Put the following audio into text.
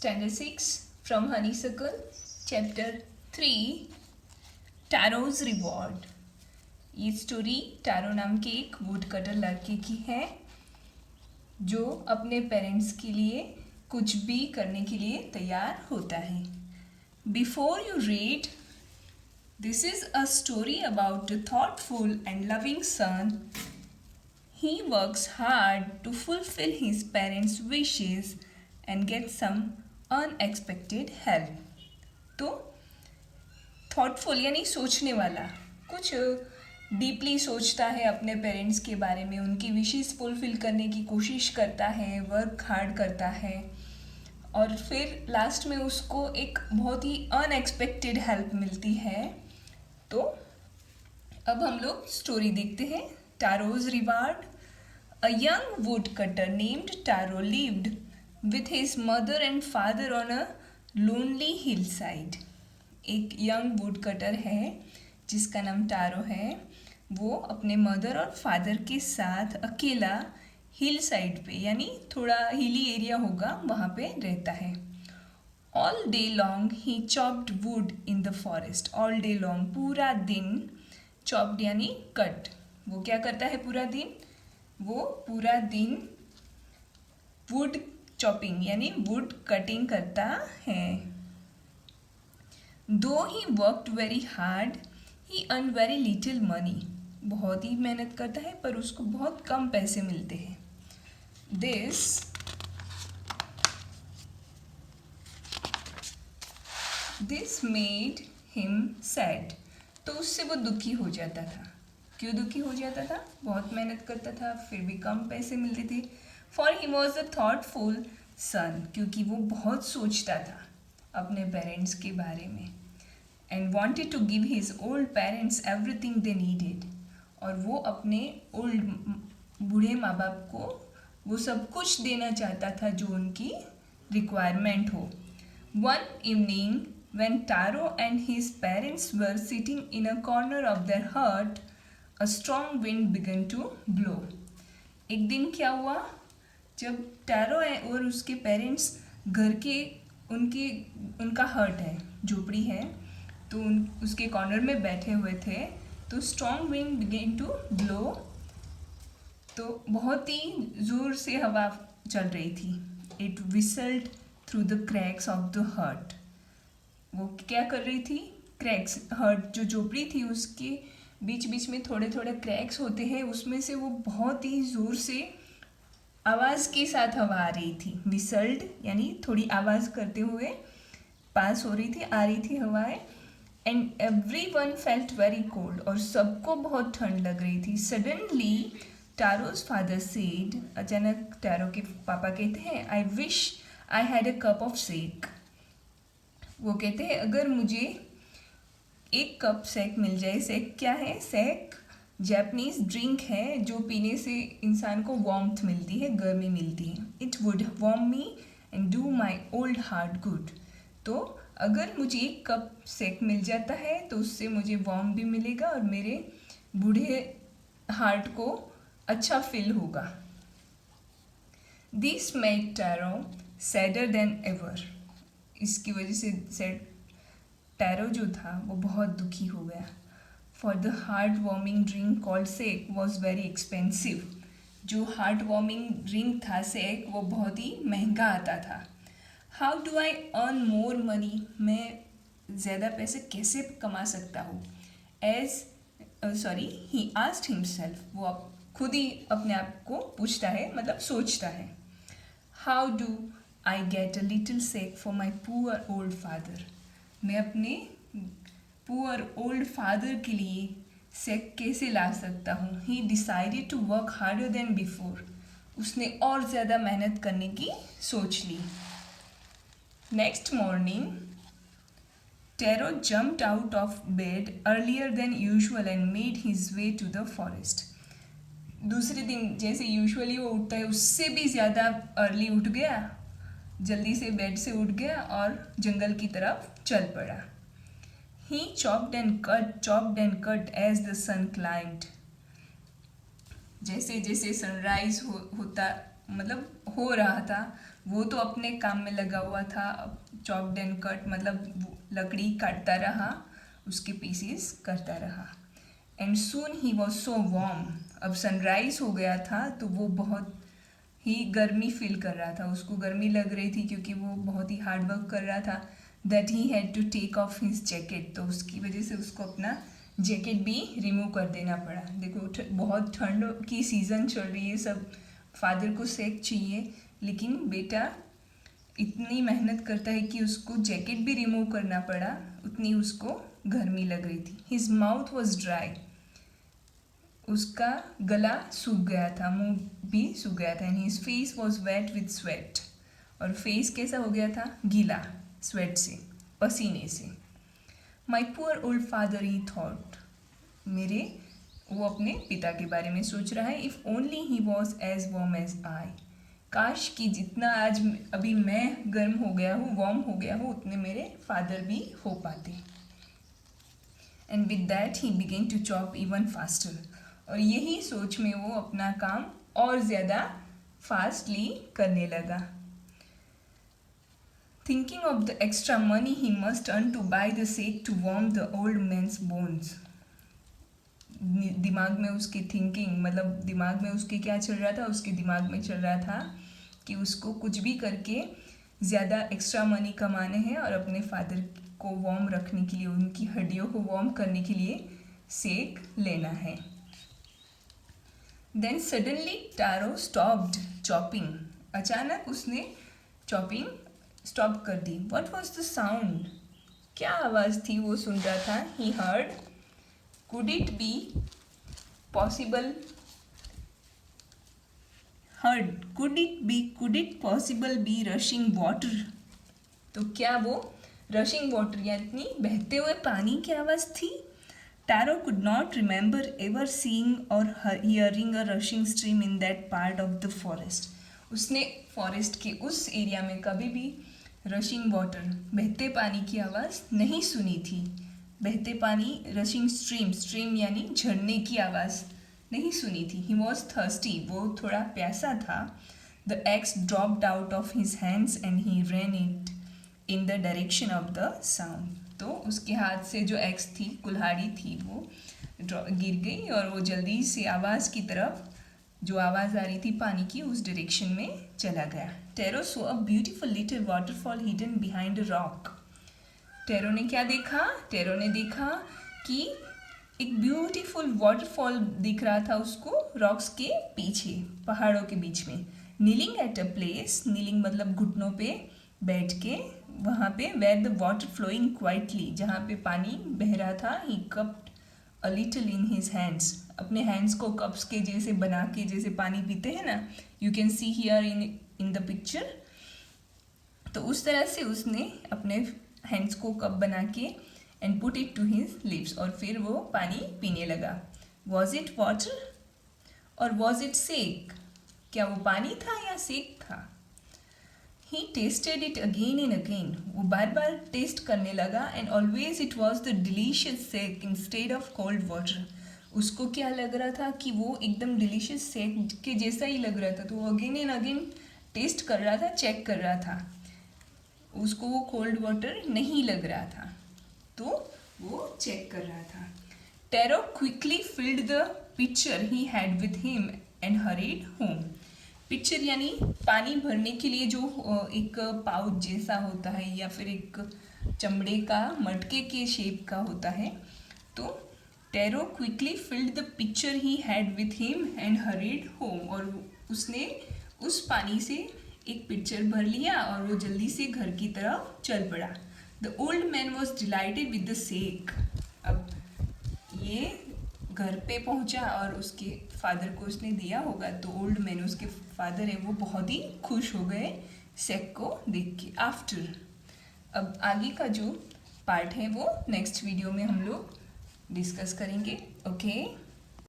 Standard 6 from Honeysuckle, Chapter 3 Taro's Reward। ये story tarot नाम के एक वुड कटर लड़के की है जो अपने पेरेंट्स के लिए कुछ भी करने के लिए तैयार होता है। Before you read, this is a story about a thoughtful and loving son. He works hard to fulfill his parents' wishes and get some unexpected help. तो थॉटफुल यानी सोचने वाला, कुछ डीपली सोचता है अपने पेरेंट्स के बारे में, उनकी विशेस फुलफिल करने की कोशिश करता है, वर्क हार्ड करता है और फिर लास्ट में उसको एक बहुत ही अनएक्सपेक्टेड हेल्प मिलती है। तो अब हम लोग स्टोरी देखते हैं। Taro's reward. A young woodcutter named Taro lived with his mother and father on a lonely hillside। एक यंग वुड कटर है जिसका नाम टारो है। वो अपने मदर और फादर के साथ अकेला हिल साइड पे यानी थोड़ा हिली एरिया होगा वहाँ पे रहता है। All day long he chopped would in the forest. All day long पूरा दिन, चॉप्ड यानी कट। वो क्या करता है पूरा दिन? वो पूरा दिन वुड चॉपिंग यानी वुड कटिंग करता है। दो he worked very hard he earn very little money. बहुत ही मेहनत करता है पर उसको बहुत कम पैसे मिलते हैं। This made him sad. तो उससे वो दुखी हो जाता था। क्यों दुखी हो जाता था? बहुत मेहनत करता था फिर भी कम पैसे मिलते थे। For he was a thoughtful son, क्योंकि वो बहुत सोचता था अपने पेरेंट्स के बारे में। And wanted to give his old parents everything they needed. और वो अपने ओल्ड बूढ़े माँ बाप को वो सब कुछ देना चाहता था जो उनकी रिक्वायरमेंट हो। One evening when Taro and his parents were sitting in a corner of their hut, a strong wind began to blow। एक दिन क्या हुआ? जब टैरो है और उसके पेरेंट्स घर के उनका हट है, झोपड़ी है, तो उसके कॉर्नर में बैठे हुए थे। तो strong wind began to blow. तो बहुत ही ज़ोर से हवा चल रही थी। It whistled through the cracks of the hut. वो क्या कर रही थी? क्रैक्स, हट जो झोपड़ी थी उसके बीच बीच में थोड़े थोड़े क्रैक्स होते हैं, उसमें से वो बहुत ही ज़ोर से आवाज़ के साथ हवा आ रही थी। विसल्ड यानी थोड़ी आवाज़ करते हुए पास हो रही थी, आ रही थी हवाएं। And everyone felt very cold. और सबको बहुत ठंड लग रही थी। Suddenly Taro's father said. अचानक टारो के पापा कहते हैं, I wish I had a cup of sake. वो कहते हैं अगर मुझे एक कप सेक मिल जाए। सेक क्या है? सेक जापानीज ड्रिंक है जो पीने से इंसान को वार्मथ मिलती है, गर्मी मिलती है। It would warm me and do my old heart good. तो अगर मुझे एक कप सेक मिल जाता है तो उससे मुझे वार्म भी मिलेगा और मेरे बूढ़े हार्ट को अच्छा फील होगा। This made tarot sadder then ever. इसकी वजह से टैरो जो था वो बहुत दुखी हो गया। For the heart warming drink called sake was very expensive. जो हार्ट वार्मिंग ड्रिंक था सेक, वो बहुत ही महंगा आता था। How do I earn more money? मैं ज़्यादा पैसे कैसे कमा सकता हूँ? He asked himself. वो खुद ही अपने आप को पूछता है, मतलब सोचता है। How do I get a little sake for my poor old father? मैं अपने पुअर ओल्ड फादर के लिए सेक कैसे ला सकता हूँ? He decided to work harder than before. उसने और ज़्यादा मेहनत करने की सोच ली। Next morning Taro jumped out of bed earlier than usual and made his way to the forest. दूसरे दिन जैसे यूजुअली वो उठता है उससे भी ज़्यादा अर्ली उठ गया, जल्दी से बेड से उठ गया और जंगल की तरफ चल पड़ा। He chopped and cut as the sun climbed। जैसे जैसे सनराइज होता मतलब हो रहा था, वो तो अपने काम में लगा हुआ था, चॉप्ड एंड कट मतलब लकड़ी काटता रहा, उसके पीसेस करता रहा। And soon he was so warm, अब सनराइज हो गया था तो वो बहुत ही गर्मी फील कर रहा था, उसको गर्मी लग रही थी क्योंकि वो बहुत ही हार्ड वर्क कर रहा था। That he had to take off his jacket, तो उसकी वजह से उसको अपना जैकेट भी रिमूव कर देना पड़ा। देखो बहुत ठंड की सीज़न चल रही है, सब फादर को सेक चाहिए, लेकिन बेटा इतनी मेहनत करता है कि उसको जैकेट भी रिमूव करना पड़ा, उतनी उसको गर्मी लग रही थी। हिज माउथ वॉज ड्राई, उसका गला सूख गया था, मुंह भी सूख गया था। And his face was wet with sweat, और फेस कैसा हो गया था, गीला स्वेट से, पसीने से। My poor old father he thought, वो अपने पिता के बारे में सोच रहा है। If only he was as warm as I, काश कि जितना आज अभी मैं गर्म हो गया हूँ, वार्म हो गया हूँ, उतने मेरे फादर भी हो पाते। And with that he began to chop even faster, और यही सोच में वो अपना काम और ज़्यादा फास्टली करने लगा। Thinking of the extra money he must earn to buy the sake to warm the old man's bones, दिमाग में उसकी थिंकिंग मतलब दिमाग में उसके क्या चल रहा था, उसके दिमाग में चल रहा था कि उसको कुछ भी करके ज़्यादा एक्स्ट्रा मनी कमाने हैं और अपने फादर को वार्म रखने के लिए, उनकी हड्डियों को वार्म करने के लिए सेक लेना है। Then suddenly Taro stopped chopping, अचानक उसने चॉपिंग स्टॉप कर दी। व्हाट वाज द साउंड, क्या आवाज़ थी वो सुन रहा था। He heard, could it be possible, heard, could it possible be rushing water, तो क्या वो रशिंग वाटर यानी बहते हुए पानी की आवाज़ थी। Taro could not remember ever seeing or hearing a rushing stream in that part of the forest, उसने फॉरेस्ट के उस एरिया में कभी भी रशिंग वाटर बहते पानी की आवाज़ नहीं सुनी थी। बहते पानी, रशिंग स्ट्रीम यानी झरने की आवाज़ नहीं सुनी थी। ही वॉज थर्स्टी, वो थोड़ा प्यासा था। The axe dropped out of his hands and he ran it in the direction of the sound, तो उसके हाथ से जो एक्स थी, कुल्हाड़ी थी, वो गिर गई और वो जल्दी से आवाज़ की तरफ, जो आवाज़ आ रही थी पानी की, उस डायरेक्शन में चला गया। Tarot so a beautiful little waterfall hidden behind a rock, tarot ने क्या देखा, टेरो ने देखा कि एक ब्यूटीफुल वाटरफॉल दिख रहा था उसको रॉक्स के पीछे, पहाड़ों के बीच में। Kneeling at a place, kneeling मतलब घुटनों पे बैठ के, वहाँ पे where the water flowing quietly, जहाँ पे पानी बह रहा था। He cupped a little in his hands, अपने हैंड्स को कप्स के जैसे बना के, जैसे पानी पीते हैं ना, you can see here in the picture, तो उस तरह से उसने अपने हैंड्स को कप बना के and put it to his lips, और फिर वो पानी पीने लगा। वॉज इट वाटर और वॉज इट सेक, क्या वो पानी था या सेक था। He tested it again and again, वो बार बार टेस्ट करने लगा। And always it was the delicious sake instead of cold water, उसको क्या लग रहा था कि वो एकदम डिलीशियस सेक के जैसा ही लग रहा था, तो वो अगेन एंड अगेन टेस्ट कर रहा था, चेक कर रहा था, उसको वो कोल्ड वाटर नहीं लग रहा था, तो वो चेक कर रहा था। Tarot quickly filled the picture he had with him and hurried home, picture यानी पानी भरने के लिए जो एक पाउच जैसा होता है या फिर एक चमड़े का मटके के शेप का होता है, तो tarot quickly filled the picture he had with him and hurried home, और उसने उस पानी से एक पिक्चर भर लिया और वो जल्दी से घर की तरफ चल पड़ा। The old man was dilated with the sake, अब ये घर पे पहुंचा और उसके फादर को उसने दिया होगा, तो ओल्ड मैन, उसके फादर है, वो बहुत ही खुश हो गए सेक को देख के। आफ्टर, अब आगे का जो पार्ट है वो नेक्स्ट वीडियो में हम लोग डिस्कस करेंगे। ओके।